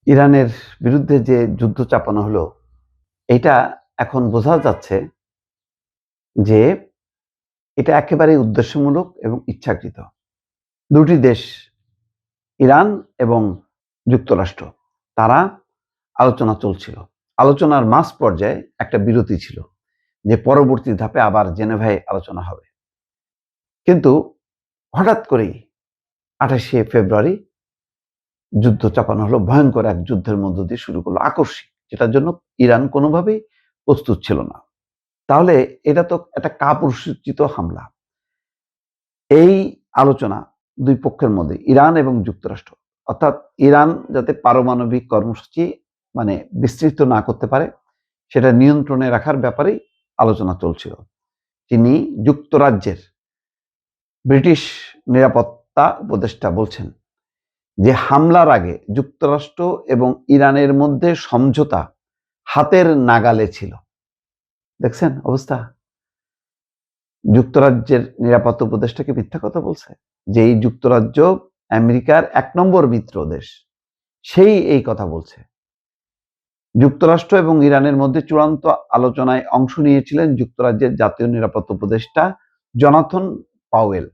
ইরানের বিরুদ্ধে যে যুদ্ধ চাপানো হলো, এটা এখন বোঝা যাচ্ছে যে এটা একেবারেই উদ্দেশ্যমূলক এবং ইচ্ছাকৃত। দুটি দেশ ইরান এবং যুক্তরাষ্ট্র তারা আলোচনা চলছিল। আলোচনার মাঝ পর্যায়ে একটা বিরতি ছিল যে পরবর্তী ধাপে আবার জেনেভায় আলোচনা হবে। কিন্তু হঠাৎ করেই ২৮শে ফেব্রুয়ারি যুদ্ধ চাপানো হলো। ভয়ঙ্কর এক যুদ্ধের মধ্য দিয়ে শুরু করলো, আকস্মিক, যেটার জন্য ইরান কোনোভাবেই প্রস্তুত ছিল না। তাহলে এটা তো একটা কাপুরুষোচিত হামলা। এই আলোচনা দুই পক্ষের মধ্যে ইরান এবং যুক্তরাষ্ট্র, অর্থাৎ ইরান যাতে পারমাণবিক কর্মসূচি বিস্তৃত না করতে পারে সেটা নিয়ন্ত্রণে রাখার ব্যাপারেই আলোচনা চলছিল। তিনি যুক্তরাজ্যের ব্রিটিশ নিরাপত্তা উপদেষ্টা বলছেন যে হামলার আগে যুক্তরাষ্ট্র এবং ইরানের মধ্যে সমঝোতা হাতের নাগালে ছিল। দেখছেন অবস্থা? যুক্তরাজ্যের নিরাপত্তা উপদেষ্টাকে মিথ্যা কথা বলছে, যে এই যুক্তরাজ্য আমেরিকার ১ নম্বর মিত্র দেশ, সেই এই কথা বলছে। যুক্তরাষ্ট্র এবং ইরানের মধ্যে চূড়ান্ত আলোচনায় অংশ নিয়েছিলেন যুক্তরাজ্যের জাতীয় নিরাপত্তা উপদেষ্টা জনাথন পাওয়েল।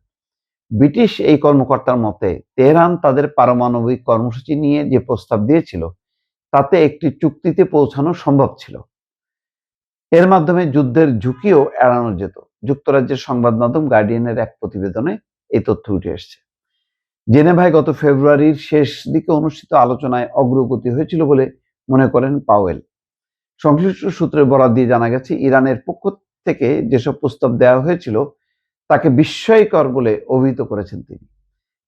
ব্রিটিশ এই কর্মকর্তার মতে তেহরান তাদের পারমাণবিক কর্মসূচি নিয়ে যে প্রস্তাব দিয়েছিল তাতে একটি চুক্তিতে পৌঁছানো সম্ভব ছিল। এর মাধ্যমে যুদ্ধের ঝুঁকিও এড়ানো যেত। যুক্তরাজ্যের সংবাদ মাধ্যম গার্ডিয়ানের এক প্রতিবেদনে এই তথ্য উঠে এসেছে। জেনেভায় গত ফেব্রুয়ারির শেষ দিকে অনুষ্ঠিত আলোচনায় অগ্রগতি হয়েছিল বলে মনে করেন পাওয়েল। সংশ্লিষ্ট সূত্রের বরাত দিয়ে জানা গেছে, ইরানের পক্ষ থেকে যেসব প্রস্তাব দেওয়া হয়েছিল তাকে বিস্ময়কর বলে অভিহিত করেছেন তিনি।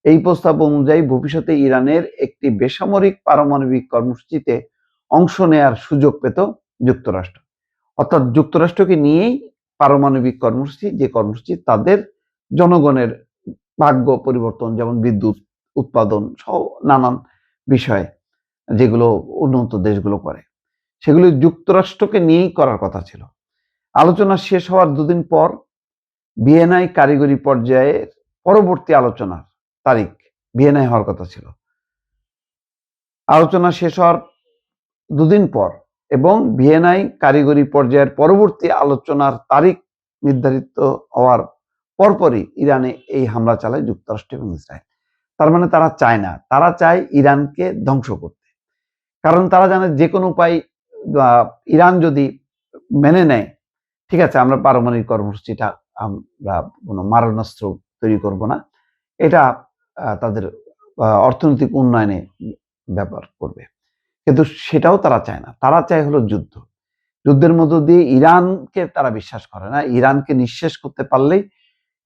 এই প্রস্তাব অনুযায়ী ভবিষ্যতে ইরানের একটি বেসামরিক পারমাণবিক কর্মসূচিতে অংশ নেয়ার সুযোগ পেত যুক্তরাষ্ট্র। অর্থাৎ যুক্তরাষ্ট্রকে নিয়েই পারমাণবিক কর্মসূচি, যে কর্মসূচি তাদের জনগণের ভাগ্য পরিবর্তন, যেমন বিদ্যুৎ উৎপাদন সহ নানান বিষয় যেগুলো উন্নত দেশগুলো করে, সেগুলি যুক্তরাষ্ট্রকে নিয়েই করার কথা ছিল। আলোচনা শেষ হওয়ার দুদিন পর ভিয়েনায় কারিগরি পর্যায়ের পরবর্তী আলোচনার তারিখ ভিয়েনায় হওয়ার কথা ছিল। আলোচনা শেষ হওয়ার দুদিন পর এবং ভিয়েনায় কারিগরি পর্যায়ের পরবর্তী আলোচনার তারিখ নির্ধারিত হওয়ার পরপরই ইরানে এই হামলা চালায় যুক্তরাষ্ট্র এবং ইসরায়েল। তার মানে তারা চায় না, তারা চায় ইরানকে ধ্বংস করতে। কারণ তারা জানে যে কোনো উপায় ইরান যদি মেনে নেয়, ঠিক আছে আমরা পারমাণবিক কর্মসূচিটা আমরা কোনো মারণাস্ত্র তৈরি করব না, এটা তাদের অর্থনৈতিক উন্নয়নে ব্যাপার করবে। কিন্তু সেটাও তারা চায় না, তারা চায় হলো যুদ্ধ। যুদ্ধের মধ্য দিয়ে ইরানকে তারা বিশ্বাস করে না। ইরানকে নিঃশেষ করতে পারলেই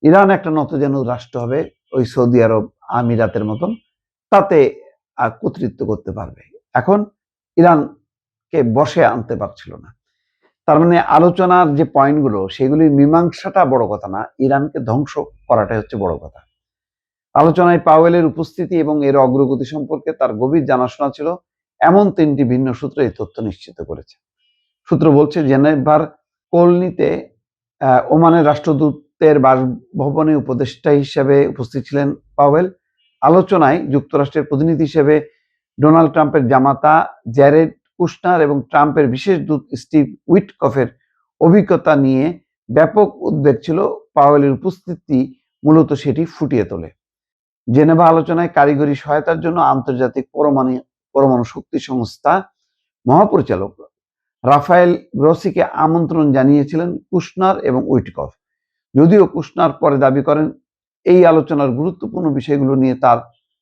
ইরান একটা নতজানু রাষ্ট্র হবে, ওই সৌদি আরব, আমিরাতের মতন, তাতে কর্তৃত্ব করতে পারবে। এখন ইরানকে বশে আনতে পারছিল না। তার মানে আলোচনার যে পয়েন্টগুলো সেগুলির মীমাংসাটা বড় কথা না, ইরানকে ধ্বংস করাটাই হচ্ছে বড় কথা। আলোচনায় পাওয়েলের উপস্থিতি এবং এর অগ্রগতি সম্পর্কে তার গভীর জানাশোনা ছিল এমন ৩টি ভিন্ন সূত্র এই তথ্য নিশ্চিত করেছে। সূত্র বলছে, জেনেভার কোলনিতে ওমানের রাষ্ট্রদূতের বাসভবনে উপদেষ্টা হিসেবে উপস্থিত ছিলেন পাওয়েল। আলোচনায় যুক্তরাষ্ট্রের প্রতিনিধি হিসেবে ডোনাল্ড ট্রাম্পের জামাতা জ্যারেড কুশনার এবং ট্রাম্পের বিশেষ দূত স্টিভ উইটকফের অভিজ্ঞতা নিয়ে ব্যাপক উদ্বেগ ছিল। পাওয়েলের উপস্থিতি মূলত সেটি ফুটিয়ে তোলে। জেনেভা আলোচনায় কারিগরি সহায়তার জন্য আন্তর্জাতিক পরমাণু শক্তি সংস্থা মহাপরিচালক রাফায়েল গ্রোসিকে আমন্ত্রণ জানিয়েছিলেন কুশনার এবং উইটকফ। যদিও কুশনার পরে দাবি করেন এই আলোচনার গুরুত্বপূর্ণ বিষয়গুলো নিয়ে তার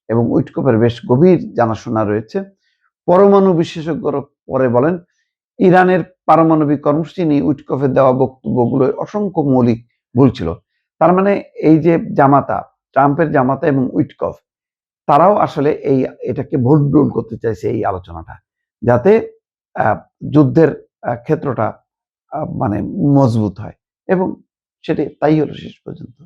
এবং উইটকফের বেশ গভীর জানাশোনা রয়েছে। পরমাণু বিশেষজ্ঞরা পরে বলেন, ইরানের পারমাণবিক কর্মসূচি নিয়ে উইটকফের দেওয়া বক্তব্যগুলো অসংখ্য মৌলিক ভুল ছিল। তার মানে এই যে জামাতা, ট্রাম্পের জামাতা এবং উইটকফ, তারাও আসলে এটাকে ভুলডুল করতে চাইছে এই আলোচনাটা, যাতে যুদ্ধের ক্ষেত্রটা মানে মজবুত হয়, এবং সেটি তাই হলো শেষ পর্যন্ত।